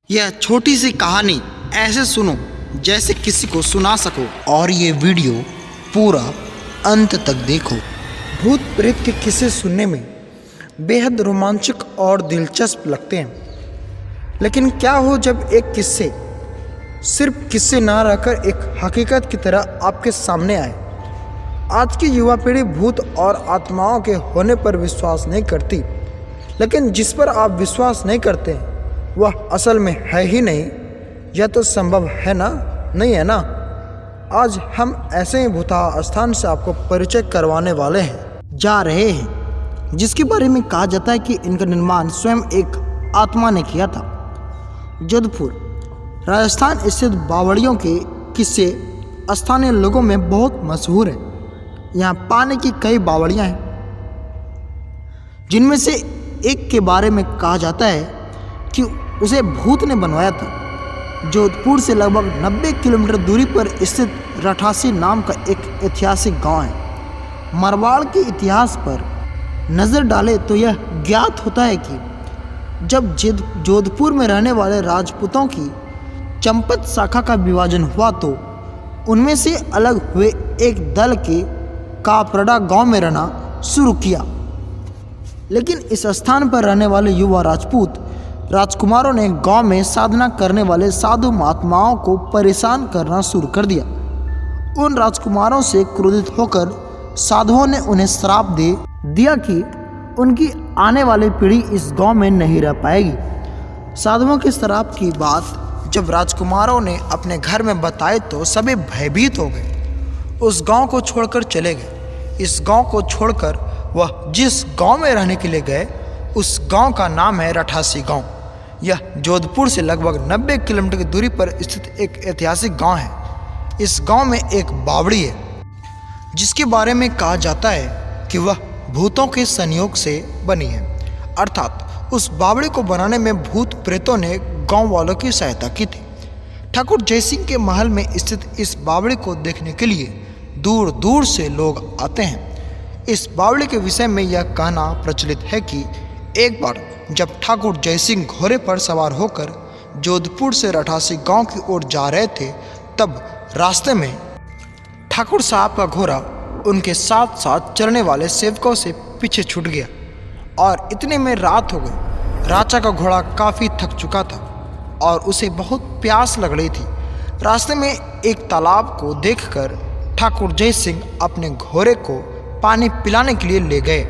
यह छोटी सी कहानी ऐसे सुनो जैसे किसी को सुना सको, और ये वीडियो पूरा अंत तक देखो। भूत प्रेत के किस्से सुनने में बेहद रोमांचक और दिलचस्प लगते हैं, लेकिन क्या हो जब एक किस्से सिर्फ किस्से ना रहकर एक हकीकत की तरह आपके सामने आए। आज की युवा पीढ़ी भूत और आत्माओं के होने पर विश्वास नहीं करती, लेकिन जिस पर आप विश्वास नहीं करते वह असल में है ही नहीं। यह तो संभव है ना, नहीं है ना। आज हम ऐसे ही भूता स्थान से आपको परिचय करवाने वाले हैं, जा रहे हैं, जिसके बारे में कहा जाता है कि इनका निर्माण स्वयं एक आत्मा ने किया था। जोधपुर राजस्थान स्थित बावड़ियों के किस्से स्थानीय लोगों में बहुत मशहूर है। यहाँ पानी की कई बावड़ियाँ हैं, जिनमें से एक के बारे में कहा जाता है कि उसे भूत ने बनवाया था। जोधपुर से लगभग 90 किलोमीटर दूरी पर स्थित रठासी नाम का एक ऐतिहासिक गांव है। मारवाड़ के इतिहास पर नज़र डालें तो यह ज्ञात होता है कि जब जोधपुर में रहने वाले राजपूतों की चंपत शाखा का विभाजन हुआ तो उनमें से अलग हुए एक दल के कापरड़ा गांव में रहना शुरू किया। लेकिन इस स्थान पर रहने वाले युवा राजपूत राजकुमारों ने गांव में साधना करने वाले साधु महात्माओं को परेशान करना शुरू कर दिया। उन राजकुमारों से क्रोधित होकर साधुओं ने उन्हें श्राप दे दिया कि उनकी आने वाली पीढ़ी इस गांव में नहीं रह पाएगी। साधुओं के श्राप की बात जब राजकुमारों ने अपने घर में बताई तो सभी भयभीत हो गए। उस गांव को छोड़कर चले गए। इस गांव को छोड़कर वह जिस गांव में रहने के लिए गए उस गांव का नाम है रठासी गांव। यह जोधपुर से लगभग 90 किलोमीटर की दूरी पर स्थित एक ऐतिहासिक गांव है। इस गांव में एक बावड़ी है, जिसके बारे में कहा जाता है कि वह भूतों के संयोग से बनी है, अर्थात उस बावड़ी को बनाने में भूत प्रेतों ने गांव वालों की सहायता की थी। ठाकुर जयसिंह के महल में स्थित इस बावड़ी को देखने के लिए दूर दूर से लोग आते हैं। इस बावड़ी के विषय में यह कहना प्रचलित है कि एक बार जब ठाकुर जयसिंह घोड़े पर सवार होकर जोधपुर से रठासी गांव की ओर जा रहे थे, तब रास्ते में ठाकुर साहब का घोड़ा उनके साथ साथ चलने वाले सेवकों से पीछे छूट गया और इतने में रात हो गई। राजा का घोड़ा काफ़ी थक चुका था और उसे बहुत प्यास लग रही थी। रास्ते में एक तालाब को देखकर ठाकुर जयसिंह अपने घोड़े को पानी पिलाने के लिए ले गए।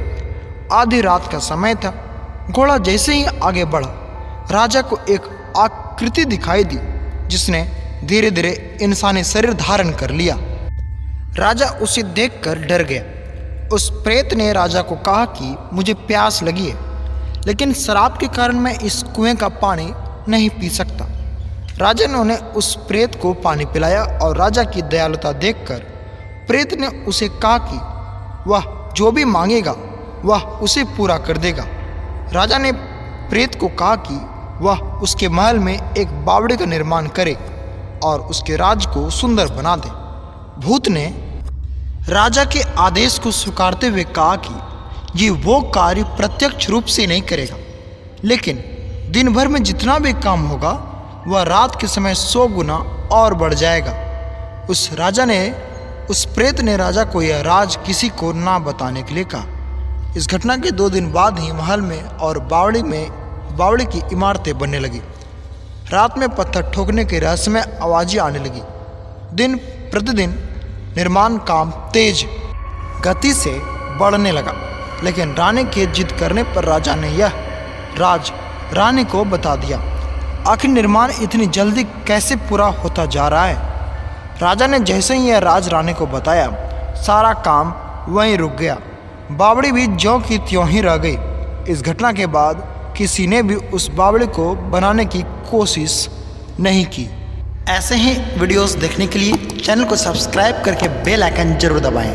आधी रात का समय था। घोड़ा जैसे ही आगे बढ़ा, राजा को एक आकृति दिखाई दी, जिसने धीरे धीरे इंसानी शरीर धारण कर लिया। राजा उसे देखकर डर गया। उस प्रेत ने राजा को कहा कि मुझे प्यास लगी है, लेकिन शराब के कारण मैं इस कुएं का पानी नहीं पी सकता। राजा ने उन्हें उस प्रेत को पानी पिलाया और राजा की दयालुता देखकर प्रेत ने उसे कहा कि वह जो भी मांगेगा वह उसे पूरा कर देगा। राजा ने प्रेत को कहा कि वह उसके महल में एक बावड़ी का निर्माण करे और उसके राज्य को सुंदर बना दे। भूत ने राजा के आदेश को स्वीकारते हुए कहा कि ये वो कार्य प्रत्यक्ष रूप से नहीं करेगा, लेकिन दिन भर में जितना भी काम होगा वह रात के समय 100 गुना और बढ़ जाएगा। उस प्रेत ने राजा को यह राज किसी को ना बताने के लिए कहा। इस घटना के 2 दिन बाद ही महल में और बावड़ी की इमारतें बनने लगी। रात में पत्थर ठोकने के रहस्यमय आवाज़ें आने लगी। दिन प्रतिदिन निर्माण काम तेज गति से बढ़ने लगा, लेकिन रानी के जिद करने पर राजा ने यह राज रानी को बता दिया। आखिर निर्माण इतनी जल्दी कैसे पूरा होता जा रहा है? राजा ने जैसे ही यह राज रानी को बताया, सारा काम वहीं रुक गया। बावड़ी भी ज्यों की त्यों ही रह गई। इस घटना के बाद किसी ने भी उस बावड़ी को बनाने की कोशिश नहीं की। ऐसे ही वीडियोस देखने के लिए चैनल को सब्सक्राइब करके बेल आइकन जरूर दबाएं।